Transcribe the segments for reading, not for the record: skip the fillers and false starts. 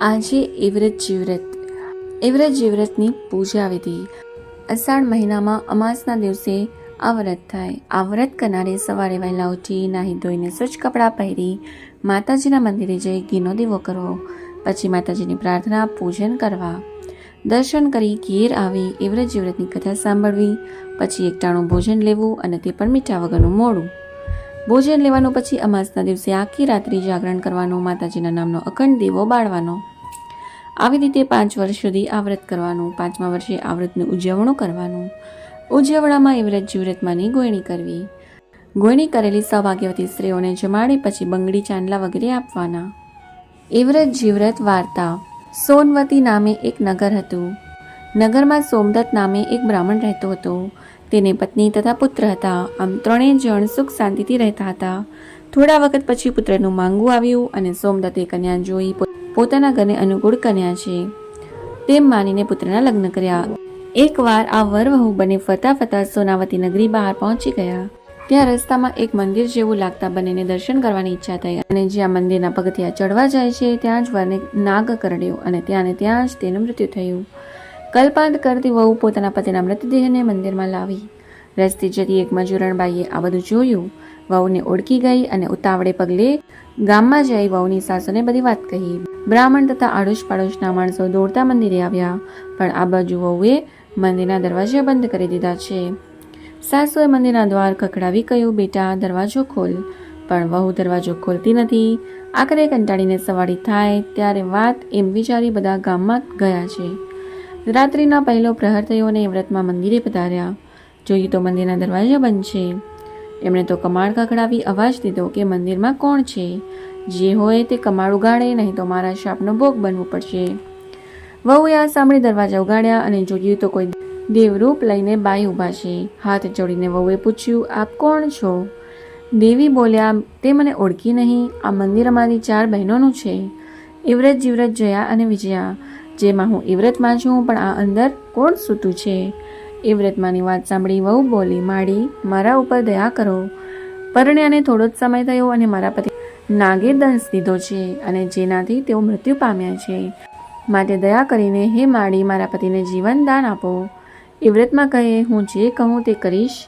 આજે એવ્રત જીવ્રત. એવ્રત જીવ્રતની પૂજા વિધિ. અષાઢ મહિનામાં અમાસના દિવસે આ વ્રત થાય. આ વ્રત કરનારે સવારે વહેલા ઉઠી નાહી ધોઈને સ્વચ્છ કપડાં પહેરી માતાજીના મંદિરે જઈ ઘીનો દીવો કરવો, પછી માતાજીની પ્રાર્થના પૂજન કરવા, દર્શન કરી ઘેર આવી એવ્રત જીવ્રતની કથા સાંભળવી, પછી એકટાણું ભોજન લેવું અને તે પણ મીઠા વગરનું મોડું ભોજન લેવાનું. પછી અમાસના દિવસે આખી રાત્રિ જાગરણ કરવાનું, માતાજીના નામનો અખંડ દીવો બાળવાનો. આવી રીતે 5 વર્ષ સુધી આ વ્રત કરવાનું. 5મા વર્ષે આ વ્રતનું ઉજવણું કરવાનું. ઉજવણામાં એવ્રત જીવ્રતમાંની ગોયણી કરવી. ગોયણી કરેલી સૌભાગ્યવતી સ્ત્રીઓને જમાડી પછી બંગડી ચાંદલા વગેરે આપવાના. એવ્રત જીવ્રત વાર્તા. સોનવતી નામે એક નગર હતું. નગરમાં સોમદત્ત નામે એક બ્રાહ્મણ રહેતો હતો. તેને પત્ની તથા પુત્ર હતા. આમ 3 જણ સુખ શાંતિથી રહેતા હતા. થોડા વખત પછી પુત્રનું માંગવું આવ્યું અને સોમદત્તે કન્યા જોઈ પોતાના ઘરને અનુકૂળ કન્યા છે તેમ માનીને પુત્રના લગ્ન કર્યા. એકવાર આ વર વહુ બંને ફરતા ફરતા સોનાવતી નગરી બહાર પહોંચી ગયા. ત્યાં રસ્તામાં એક મંદિર જેવું લાગતા બંનેને દર્શન કરવાની ઈચ્છા થઈ અને જ્યાં મંદિરના પગથિયા ચડવા જાય છે ત્યાં જ વરને નાગ કરડ્યો અને ત્યાં જ તેનું મૃત્યુ થયું. કલ્પાંત કરતી વહુ પોતાના પતિના મૃતદેહને મંદિરમાં લાવી. રસ્તે જતી એક મજૂરણબાઈએ આ બધું જોયું. વહુને ઓળખી ગઈ અને ઉતાવળે પગલે ગામમાં જઈ વહુની સાસુને બધી વાત કહી. બ્રાહ્મણ તથા આડોશ પાડોશના માણસો દોડતા મંદિરે આવ્યા, પણ આ બાજુ વહુએ મંદિરના દરવાજા બંધ કરી દીધા છે. સાસુએ મંદિરના દ્વાર ખખડાવી કહ્યું, બેટા દરવાજો ખોલ. પણ વહુ દરવાજો ખોલતી નથી. આખરે કંટાળીને સવારી થાય ત્યારે વાત એમ વિચારી બધા ગામમાં ગયા છે. રાત્રિના પહેલો પ્રહર થયો અને વ્રતમાં મંદિરે પધાર્યા. જોયું તો મંદિરના દરવાજા બંધ છે. એમણે તો કમાડ ખખડાવી અવાજ દીધો કે મંદિરમાં કોણ છે? જે હોય તે કમાડ ઉગાડે, નહીં તો મારા શાપનો ભોગ બનવું પડશે. વહુએ આ સાંભળી દરવાજા ઉગાડ્યા અને જોયું તો કોઈ દેવરૂપ લઈને બાઈ ઊભા છે. હાથ જોડીને વહુએ પૂછ્યું, આપ કોણ છો? દેવી બોલ્યા, તે મને ઓળખી નહીં. આ મંદિર અમારી 4 બહેનોનું છે, એવ્રત જીવ્રત, જયા અને વિજયા. જેમાં હું એવ્રતમાં છું, પણ આ અંદર કોણ સૂતું છે? એવ્રતમાંની વાત સાંભળી વહુ બોલી, માડી મારા ઉપર દયા કરો. પરણ્યાને થોડો જ સમય થયો અને મારા પતિ નાગે દંશ દીધો છે અને જેનાથી તેઓ મૃત્યુ પામ્યા છે. માટે દયા કરીને હે માડી મારા પતિને જીવન દાન આપો. એવ્રતમાં કહે, હું જે કહું તે કરીશ.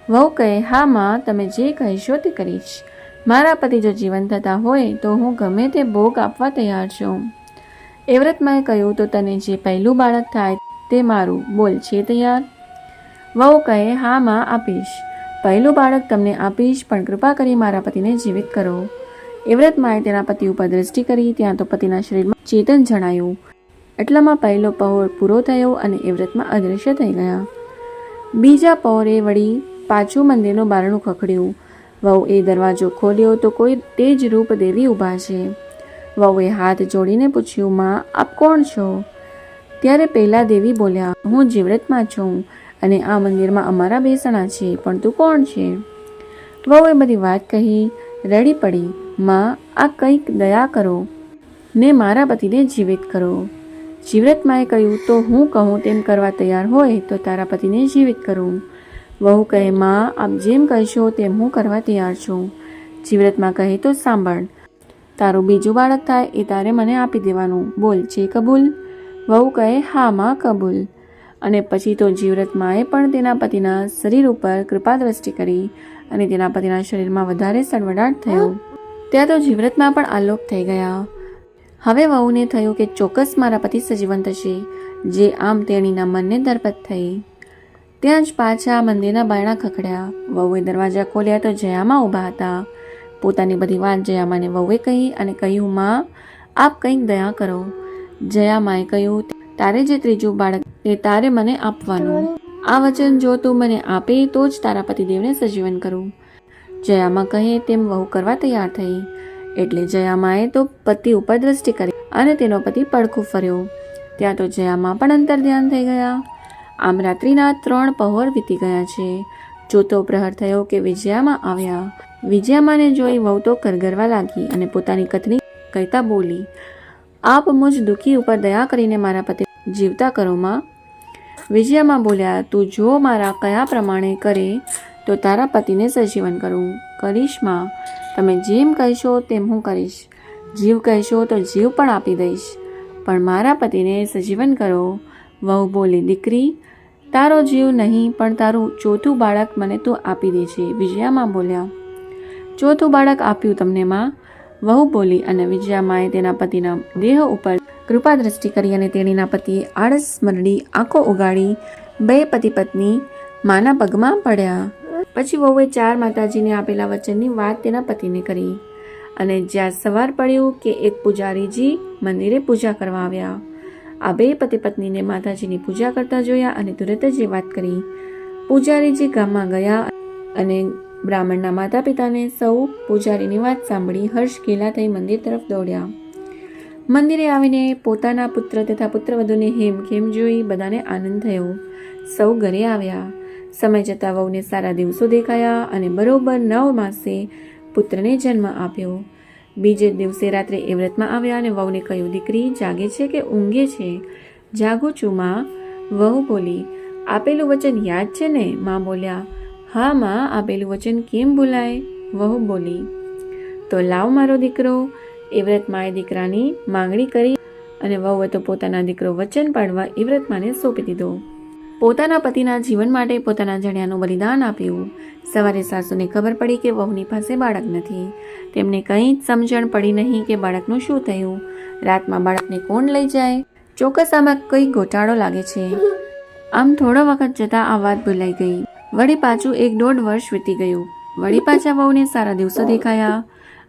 વહુ કહે, હા માં, તમે જે કહેશો તે કરીશ. મારા પતિ જો જીવન થતા હોય તો હું ગમે તે ભોગ આપવા તૈયાર છું. એવ્રતમાંએ કહ્યું, તો તને જે પહેલું બાળક થાય તે મારું, બોલ, છે તૈયાર? વહુ કહે, હા માં, આપીશ. પહેલું બાળક તમને આપીશ, પણ કૃપા કરી મારા પતિને જીવિત કરો. એવ્રતમાંએ તેના પતિ ઉપર દ્રષ્ટિ કરી. ત્યાં તો પતિના શરીરમાં ચેતન જણાયું. એટલામાં પહેલો પહોર પૂરો થયો અને એવ્રતમાં અદૃશ્ય થઈ ગયા. બીજા પહોરે વળી પાછું મંદિરનું બારણું ખખડ્યું. વહુએ દરવાજો ખોલ્યો તો કોઈ તેજ રૂપ દેવી ઊભા છે. વહુએ હાથ જોડીને પૂછ્યું, માં, આપ કોણ છો? ત્યારે પહેલા દેવી બોલ્યા, હું જીવ્રતમાં છું અને આ મંદિરમાં અમારા બેસણા છે, પણ તું કોણ છે? વહુએ બધી વાત કહી. રડી પડી, માં, આ કંઈક દયા કરો ને મારા પતિને જીવિત કરો. જીવ્રતમાંએ કહ્યું, તો હું કહું તેમ કરવા તૈયાર હોય તો તારા પતિને જીવિત કરું. વહુ કહે, માં, આપ જેમ કહેશો તેમ હું કરવા તૈયાર છું. જીવ્રતમાં કહે, તો સાંભળ, તારું બીજું બાળક થાય એ તારે મને આપી દેવાનું. બોલ, છે કબૂલ? વહુ કહે, હા માં, કબૂલ. અને પછી તો જીવ્રતમાંએ પણ તેના પતિના શરીર ઉપર કૃપા દ્રષ્ટિ કરી અને તેના પતિના શરીરમાં વધારે સડવડાટ થયો. ત્યાં તો જીવ્રતમાં પણ આલોપ થઈ ગયા. હવે વહુને થયું કે ચોક્કસ મારા પતિ સજીવન થશે, જે આમ તેણીના મનને દરપત થઈ. ત્યાં જ પાછા મંદિરના બારણા ખખડ્યા. વહુએ દરવાજા ખોલ્યા તો જયામાં ઊભા હતા. પોતાની બધી વાત જયામાને વહુએ કહી અને કહ્યું, માં, આપ કંઈક દયા કરો. જયામાએ કહ્યું, તારે જે ત્રીજું બાળક તે તારે મને આપવાનું. આ વચન જો તું મને આપે તો જ તારા પતિદેવને સજીવન કરું. જયામા કહે તેમ વહુ કરવા તૈયાર થઈ. એટલે જયામાએ તો પતિ ઉપર દ્રષ્ટિ કરી અને તેનો પતિ પડખું ફર્યો. ત્યાં તો જયામા પણ અંતર ધ્યાન થઈ ગયા. આમ રાત્રિના 3 પહોર વીતી ગયા છે. ચોથો પ્રહર થયો કે વિજયામાં આવ્યા. વિજયામાને જોઈ વહુ તો કરગરવા લાગી અને પોતાની કથની કહેતા બોલી, આપ મુજ દુઃખી ઉપર દયા કરીને મારા પતિ જીવતા કરો માં. વિજયામાં બોલ્યા, તું જો મારા કયા પ્રમાણે કરે તો તારા પતિને સજીવન કરું. કરીશ માં, તમે જેમ કહેશો તેમ હું કરીશ. જીવ કહેશો તો જીવ પણ આપી દઈશ. પણ મારા પતિને સજીવન કરો. વહુ બોલી, દીકરી, તારો જીવ નહીં પણ તારું ચોથું બાળક મને તું આપી દે છે. વિજયામાં બોલ્યા, ચોથું બાળક આપ્યું તમને માં. વહુ બોલી અને વિજયામાએ તેના પતિના દેહ ઉપર કૃપા દ્રષ્ટિ કરી અને તેણીના પતિએ આળસ મરડી આંખો ઉગાડી બે પતિ પત્ની માના પગમાં પડ્યા. પછી વહુએ 4 માતાજીને આપેલા વચનની વાત તેના પતિને કરી અને જ્યાં સવાર પડ્યું કે એક પૂજારીજી મંદિરે પૂજા કરવા આવ્યા. આ બે પતિ પત્નીને માતાજીની પૂજા કરતા જોયા અને તુરત જ એ વાત કરી. પૂજારીજી ગામમાં ગયા અને બ્રાહ્મણના માતા પિતાને સૌ પૂજારીની વાત સાંભળી હર્ષ ઘેલા થઈ મંદિર તરફ દોડ્યા. મંદિરે આવીને પોતાના પુત્ર તથા પુત્રવધૂને હેમખેમ જોઈ બધાને આનંદ થયો. સૌ ઘરે આવ્યા. સમય જતાં વહુને સારા દિવસો દેખાયા અને બરોબર 9 માસે પુત્રને જન્મ આપ્યો. બીજે દિવસે રાત્રે એ વ્રતમાં આવ્યા અને વહુને કહ્યું, દીકરી જાગે છે કે ઊંઘે છે? જાગું છું માં. વહુ બોલી, આપેલું વચન યાદ છે ને? માં બોલ્યા, હા માં, આપેલું વચન કેમ ભૂલાય? વહુ બોલી, તો લાવ મારો દીકરો. એ વ્રતમાએ દીકરાની માંગણી કરી અને વહુએ તો પોતાના દીકરો વચન પાડવા એ વ્રતમાને સોંપી દીધો. પોતાના પતિના જીવન માટે પોતાના જણિયાનું બલિદાન આપ્યું. સવારે સાસુને ખબર પડી કે વહુની પાસે બાળક નથી. તેમને કંઈ જ સમજણ પડી નહીં કે બાળકનું શું થયું. રાતમાં બાળકને કોણ લઈ જાય? ચોક્કસ આમાં કંઈ ગોટાળો લાગે છે. આમ થોડો વખત જતાં આ વાત ભૂલાઈ ગઈ. વળી પાછું 1.5 વર્ષ વીતી ગયું. વળી પાછા વહુને સારા દિવસો દેખાયા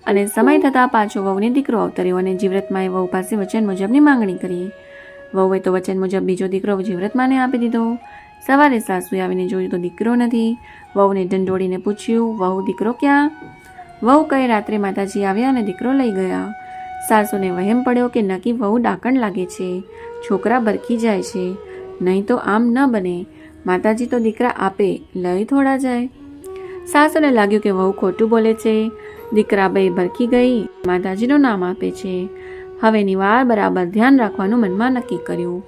અને સમય થતાં પાછો વહુને દીકરો અવતર્યો અને જીવ્રતમાએ વહુ પાસે વચન મુજબની માંગણી કરી. વહુએ તો વચન મુજબ બીજો દીકરો જીવ્રતમાને આપી દીધો. સવારે સાસુએ આવીને જોયું તો દીકરો નથી. વહુને ઢંઢોળીને પૂછ્યું, વહુ દીકરો ક્યાં? વહુ કહે, રાત્રે માતાજી આવ્યા અને દીકરો લઈ ગયા. સાસુને વહેમ પડ્યો કે નક્કી વહુ ડાકણ લાગે છે, છોકરા બરકી જાય છે. નહીં તો આમ ન બને. માતાજી તો દીકરા આપે, લઈ થોડા જાય. સાસુને લાગ્યું કે વહુ ખોટું બોલે છે. દીકરા બે ભરકી ગઈ, માતાજીનું નામ આપે છે. હવેની વાર બરાબર ધ્યાન રાખવાનું મનમાં નક્કી કર્યું.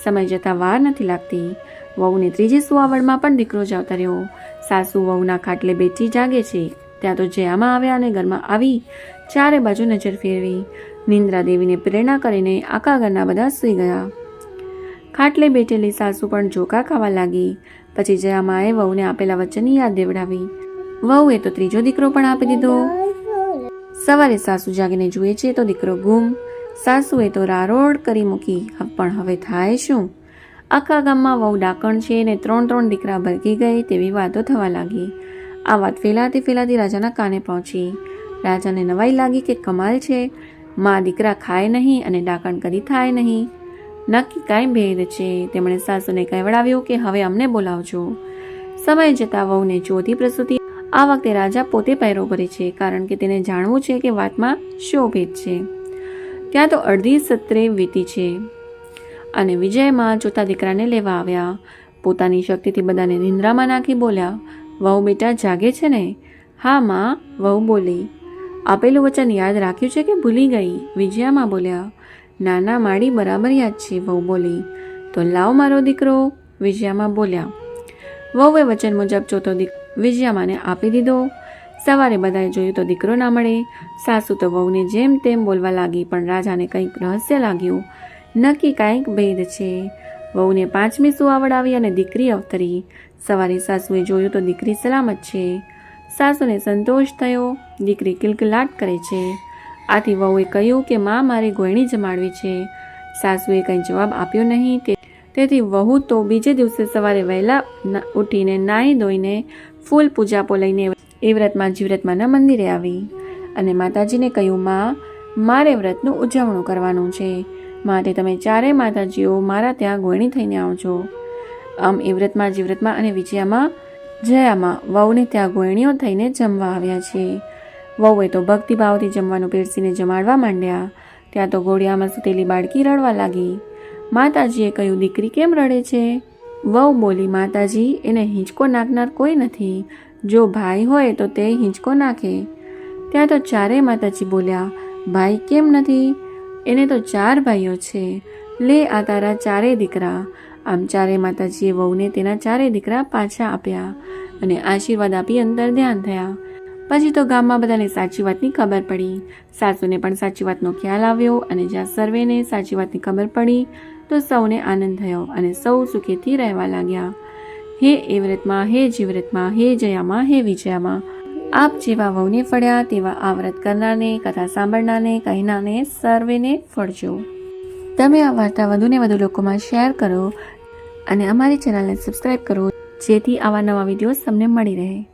સમય જતાં વાર નથી લાગતી. વહુને ત્રીજી સુવાવડમાં પણ દીકરો જ અવતર્યો. સાસુ વહુના ખાટલે બેઠી જાગે છે ત્યાં તો જયામાં આવ્યા અને ઘરમાં આવી ચારે બાજુ નજર ફેરવી. નિંદ્રા દેવીને પ્રેરણા કરીને આખા ઘરના બધા સૂઈ ગયા. ખાટલે બેઠેલી સાસુ પણ ઝોકા ખાવા લાગી. પછી જયામાએ વહુને આપેલા વચનની યાદ દેવડાવી. વહુએ તો ત્રીજો દીકરો પણ આપી દીધો. સવારે સાસુ જાગીને જુએ છે તો દીકરો ગુમ. સાસુએ તો રારોડ કરી મૂકી. પણ હવે થાય શું? આખા ગામમાં વહુ ડાકણ છે ને 3 દીકરા ભરકી ગઈ તેવી વાતો થવા લાગી. આ વાત ફેલાતી રાજાના કાને પહોંચી. રાજાને નવાઈ લાગી કે કમાલ છે, માં દીકરા ખાય નહીં અને ડાકણ કદી થાય નહીં. નક્કી કાંઈ ભેદ છે. તેમણે સાસુને કહેવડાવ્યું કે હવે અમને બોલાવજો. સમય જતાં વહુને ચોથી પ્રસૂતિ. આ વખતે રાજા પોતે પહેરો ભરે છે કારણ કે તેને જાણવું છે કે વાતમાં શો ભેદ છે. ત્યાં તો અડધી સત્રે વીતી છે અને વિજયમાં ચોથા દીકરાને લેવા આવ્યા. પોતાની શક્તિથી બધાને નિંદ્રામાં નાખી બોલ્યા, વહુ બેટા જાગે છે ને? હા માં. વહુ બોલી, આપેલું વચન યાદ રાખ્યું છે કે ભૂલી ગઈ? વિજયામાં બોલ્યા, નાના માડી બરાબર યાદ છે. વહુ બોલી, તો લાવ મારો દીકરો. વિજયામાં બોલ્યા. વહુએ વચન મુજબ ચોથો દીકરો વિજયામાને આપી દીધો. સવારે બધાએ જોયું તો દીકરો ના મળે. સાસુ તો વહુને જેમ તેમ બોલવા લાગી પણ રાજાને કંઈક રહસ્ય લાગ્યું. નક્કી કાંઈક ભેદ છે. વહુને 5મી સુવાવડ આવી અને દીકરી અવતરી. સવારે સાસુએ જોયું તો દીકરી સલામત છે. સાસુને સંતોષ થયો. દીકરી કિલકિલાટ કરે છે. આથી વહુએ કહ્યું કે માં મારે ગોયણી જમાડવી છે. સાસુએ કંઈ જવાબ આપ્યો નહીં. તેથી વહુ તો બીજે દિવસે સવારે વહેલા ઉઠીને નાહી ધોઈને ફૂલ પૂજાપો લઈને એ વ્રતમાં જીવ્રતમાના મંદિરે આવી અને માતાજીને કહ્યું, માં મારે વ્રતનું ઉજવણું કરવાનું છે, માટે તમે 4 માતાજીઓ મારા ત્યાં ગોયણી થઈને આવજો. આમ એ વ્રતમાં જીવ્રતમાં અને વિજયામાં જયામાં વહુને ત્યાં ગોયણીઓ થઈને જમવા આવ્યા છે. વહુએ તો ભક્તિભાવથી જમવાનું પીરસીને જમાડવા માંડ્યા. ત્યાં તો ઘોડિયામાં સૂતેલી બાળકી રડવા લાગી. માતાજીએ કહ્યું, દીકરી કેમ રડે છે? વહુ બોલી, માતાજી એને હિંચકો નાખનાર કોઈ નથી. જો ભાઈ હોય તો તે હિંચકો નાખે. ત્યાં તો 4 માતાજી બોલ્યા, ભાઈ કેમ નથી? એને તો 4 ભાઈઓ છે. લે આ તારા 4 દીકરા. આમ 4 માતાજીએ વહુને તેના 4 દીકરા પાછા આપ્યા અને આશીર્વાદ આપી અંતર ધ્યાન થયા. પછી તો ગામમાં બધાને સાચી વાતની ખબર પડી. સાસુને પણ સાચી વાતનો ખ્યાલ આવ્યો અને જ્યાં સર્વેને સાચી વાતની ખબર પડી તો સૌને આનંદ થયો અને સૌ સુખેથી રહેવા લાગ્યા. હે એ વ્રતમાં, હે જીવ્રતમાં, હે જયામાં, હે વિજયામાં, આપ જેવા વહુને ફળ્યા તેવા આ વ્રત કરનારને, કથા સાંભળનારને, કહેનારને સર્વેને ફળજો. તમે આ વાર્તા વધુને વધુ લોકોમાં શેર કરો અને અમારી ચેનલને સબસ્ક્રાઈબ કરો, જેથી આવા નવા વિડીયોઝ તમને મળી રહે.